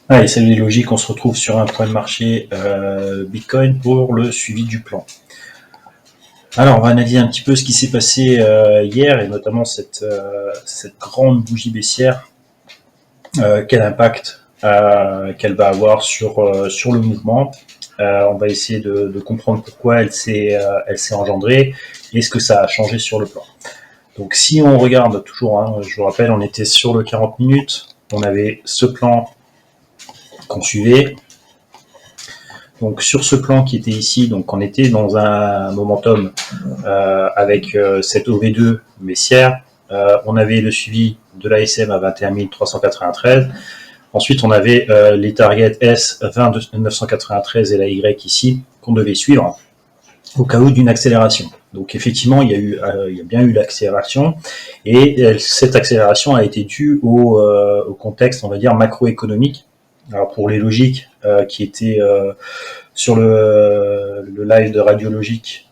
Allez, salut les logiques, on se retrouve sur un point de marché Bitcoin pour le suivi du plan. Alors, on va analyser un petit peu ce qui s'est passé hier et notamment cette grande bougie baissière, quel impact qu'elle va avoir sur le mouvement. On va essayer de comprendre pourquoi elle s'est engendrée et ce que ça a changé sur le plan. Donc, si on regarde toujours, hein, je vous rappelle, on était sur le 40 minutes, on avait ce plan qu'on suivait. Donc sur ce plan qui était ici, donc on était dans un momentum avec cette OV2 baissière. On avait le suivi de l'ASM à 21 393. Ensuite, on avait les targets S 20 993 et la Y ici qu'on devait suivre au cas où d'une accélération. Donc effectivement, il y a bien eu l'accélération et cette accélération a été due au contexte, on va dire, macroéconomique. Alors pour les logiques qui étaient sur le live de Radiologique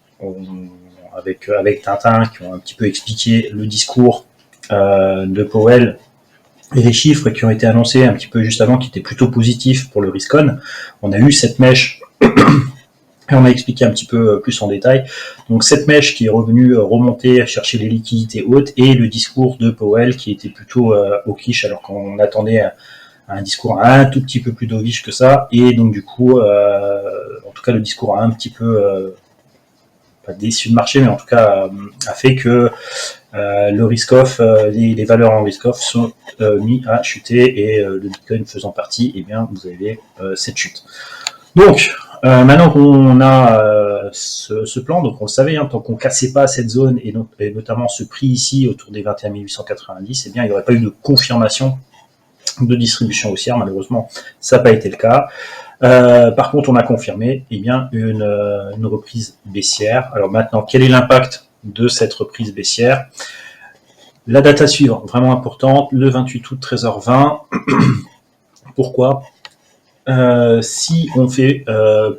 avec Tintin, qui ont un petit peu expliqué le discours de Powell et les chiffres qui ont été annoncés un petit peu juste avant, qui étaient plutôt positifs pour le risk-on. On a eu cette mèche et on a expliqué un petit peu plus en détail. Donc cette mèche qui est revenue remonter, chercher les liquidités hautes, et le discours de Powell qui était plutôt au quiche, alors qu'on attendait un discours un tout petit peu plus dovish que ça, et donc du coup, en tout cas le discours a un petit peu, pas déçu le marché, mais en tout cas a fait que le risk-off, les valeurs en risk-off sont mis à chuter, et le Bitcoin faisant partie, eh bien vous avez cette chute. Donc, maintenant qu'on a ce plan, donc on le savait, hein, tant qu'on ne cassait pas cette zone, et notamment ce prix ici autour des 21 890, eh bien il n'y aurait pas eu de confirmation de distribution haussière. Malheureusement, ça n'a pas été le cas. Par contre, on a confirmé une reprise baissière. Alors maintenant, quel est l'impact de cette reprise baissière? La date à suivre, vraiment importante, le 28 août 13h20. Pourquoi? Si on ne fait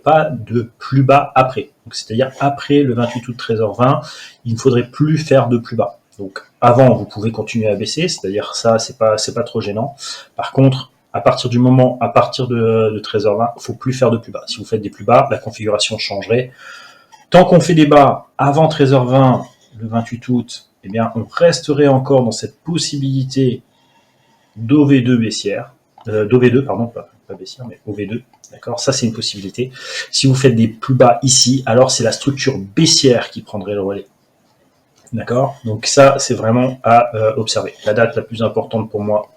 pas de plus bas après, c'est-à-dire après le 28 août 13h20, il ne faudrait plus faire de plus bas. Donc avant, vous pouvez continuer à baisser, c'est-à-dire ça, c'est pas trop gênant. Par contre, à partir de 13h20, il ne faut plus faire de plus bas. Si vous faites des plus bas, la configuration changerait. Tant qu'on fait des bas avant 13h20, le 28 août, eh bien, on resterait encore dans cette possibilité d'OV2 baissière, d'OV2, pardon, pas baissière, mais OV2, d'accord? Ça, c'est une possibilité. Si vous faites des plus bas ici, alors c'est la structure baissière qui prendrait le relais. D'accord? Donc ça, c'est vraiment à observer. La date la plus importante pour moi,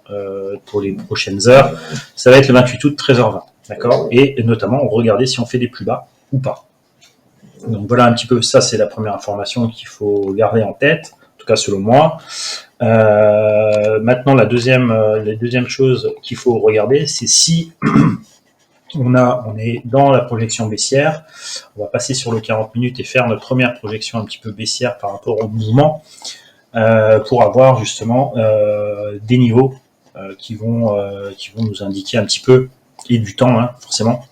pour les prochaines heures, ça va être le 28 août, 13h20. D'accord? Et notamment, regardez si on fait des plus bas ou pas. Donc voilà un petit peu, ça c'est la première information qu'il faut garder en tête, en tout cas selon moi. Maintenant, la deuxième chose qu'il faut regarder, c'est si on est dans la projection baissière. On va passer sur le 40 minutes et faire notre première projection un petit peu baissière par rapport au mouvement, pour avoir justement des niveaux qui vont nous indiquer un petit peu, et du temps, hein, forcément.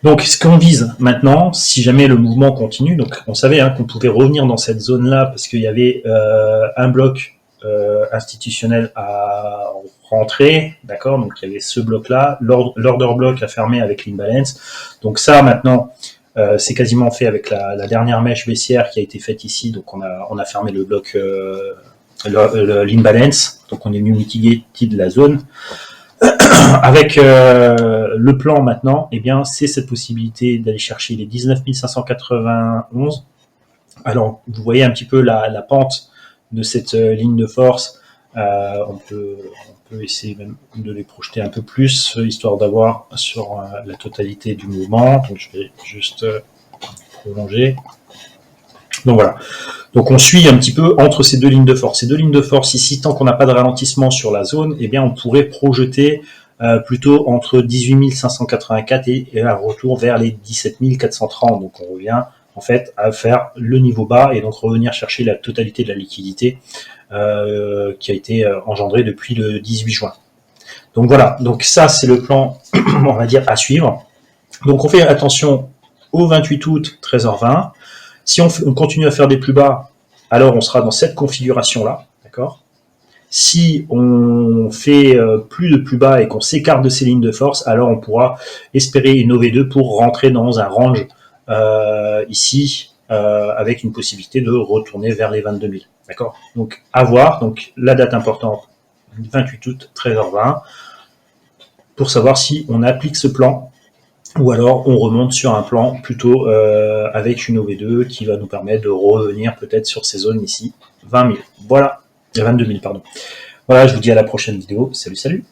Donc, ce qu'on vise maintenant, si jamais le mouvement continue, donc on savait, hein, qu'on pouvait revenir dans cette zone-là parce qu'il y avait un bloc institutionnel à rentrer, d'accord. Donc il y avait ce bloc-là, l'order block à fermer avec l'imbalance. Donc ça, maintenant, c'est quasiment fait avec la dernière mèche baissière qui a été faite ici. Donc on a fermé le bloc, l'imbalance. Donc on est venu mitiguer de la zone. Avec le plan maintenant, eh bien, c'est cette possibilité d'aller chercher les 19 591. Alors, vous voyez un petit peu la pente de cette ligne de force. On peut essayer même de les projeter un peu plus, histoire d'avoir sur la totalité du mouvement. Donc, je vais juste prolonger. Donc voilà. Donc on suit un petit peu entre ces deux lignes de force. Ces deux lignes de force ici, tant qu'on n'a pas de ralentissement sur la zone, eh bien on pourrait projeter plutôt entre 18 584 et un retour vers les 17 430. Donc on revient en fait à faire le niveau bas et donc revenir chercher la totalité de la liquidité qui a été engendrée depuis le 18 juin. Donc voilà, donc ça c'est le plan, on va dire, à suivre. Donc on fait attention au 28 août 13h20. Si on continue à faire des plus bas, alors on sera dans cette configuration-là, d'accord? Si on fait plus de plus bas et qu'on s'écarte de ces lignes de force, alors on pourra espérer une OV2 pour rentrer dans un range ici, avec une possibilité de retourner vers les 22 000. D'accord? Donc à voir. Donc la date importante, 28 août, 13h20, pour savoir si on applique ce plan ou alors on remonte sur un plan plutôt avec une OV2 qui va nous permettre de revenir peut-être sur ces zones ici, 20 000. Voilà, 22 000, pardon. Voilà, je vous dis à la prochaine vidéo. Salut, salut!